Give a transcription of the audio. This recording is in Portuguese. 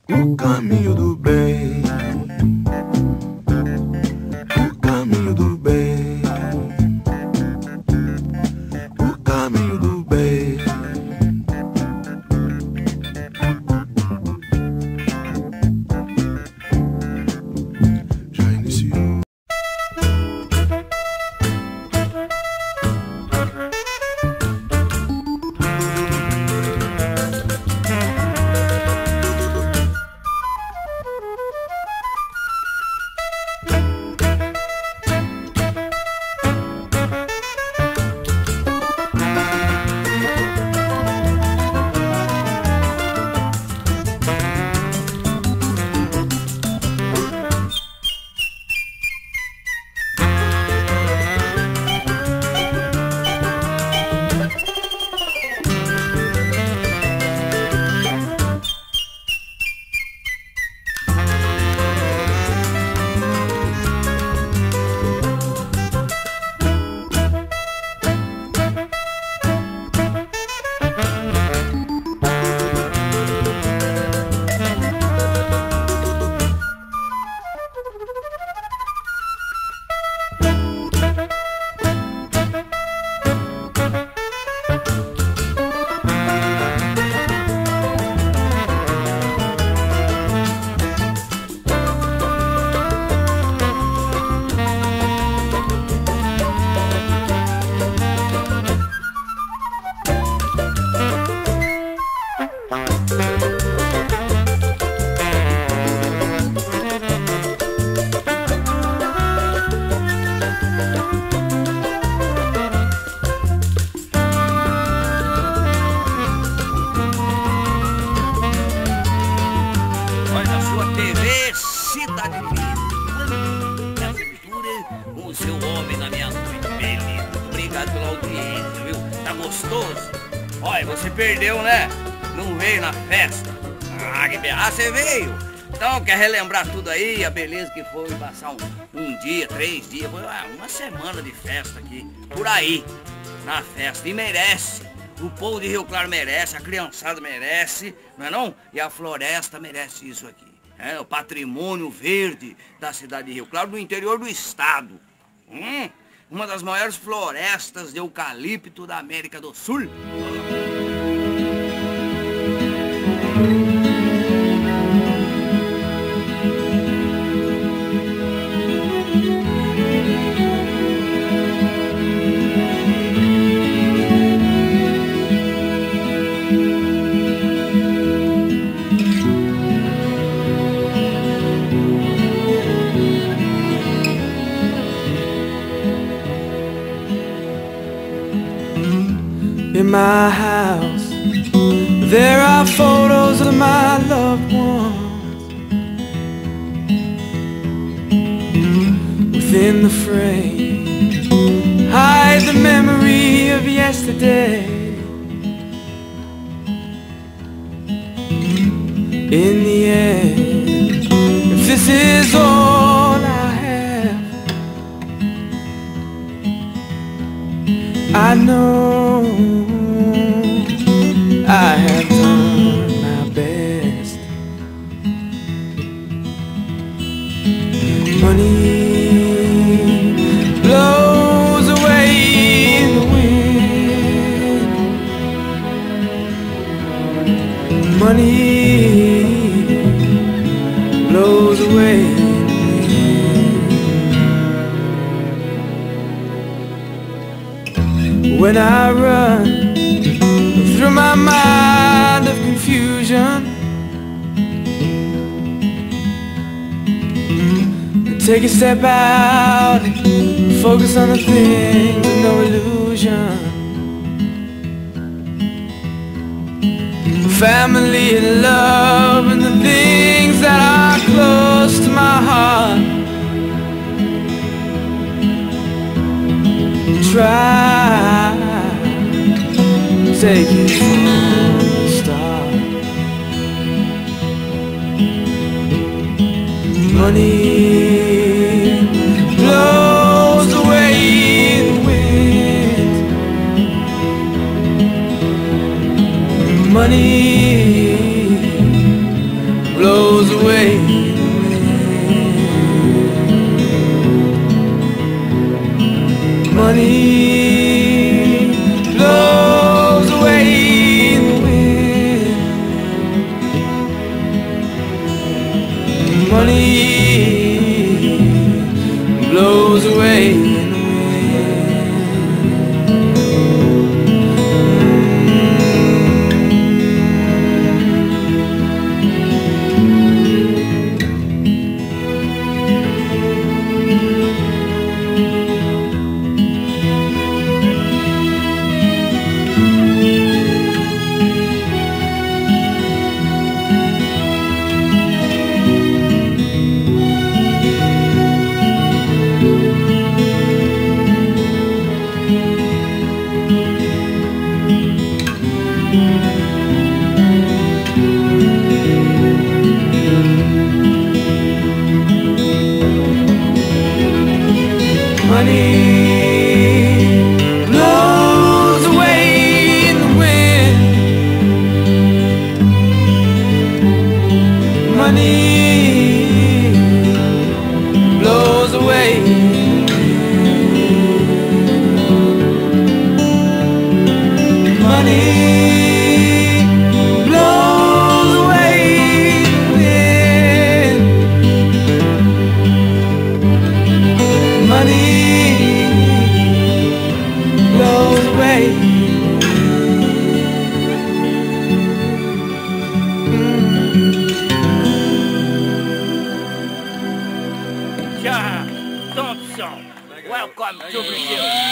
O caminho do bem, o caminho do bem, o caminho do bem. Já iniciou. Cidade Livre, essa mistura com o seu homem na minha noite. Beleza, obrigado pela audiência, viu? Tá gostoso? Olha, você perdeu, né? Não veio na festa. Ah, que beleza. Ah, você veio? Então, quer relembrar tudo aí, a beleza que foi passar um dia, 3 dias, foi uma semana de festa aqui, por aí, na festa. E merece. O povo de Rio Claro merece, a criançada merece, não é não? E a floresta merece isso aqui. É o patrimônio verde da cidade de Rio Claro, do interior do estado. Uma das maiores florestas de eucalipto da América do Sul. In my house, there are photos of my loved ones. Within the frame, hide the memory of yesterday. In the end, if this is all I have, I know I have done my best. Money blows away in the wind. Money blows away in the wind. When I run through my mind of confusion, take a step out and focus on the things of no illusion. Family and love and the things that are close to my heart. Try take it from the start. Money blows away in the wind. Money blows Money blows away in the wind. Money blows away. Money blows away in money blows away. Yeah, Thompson, welcome to Brazil.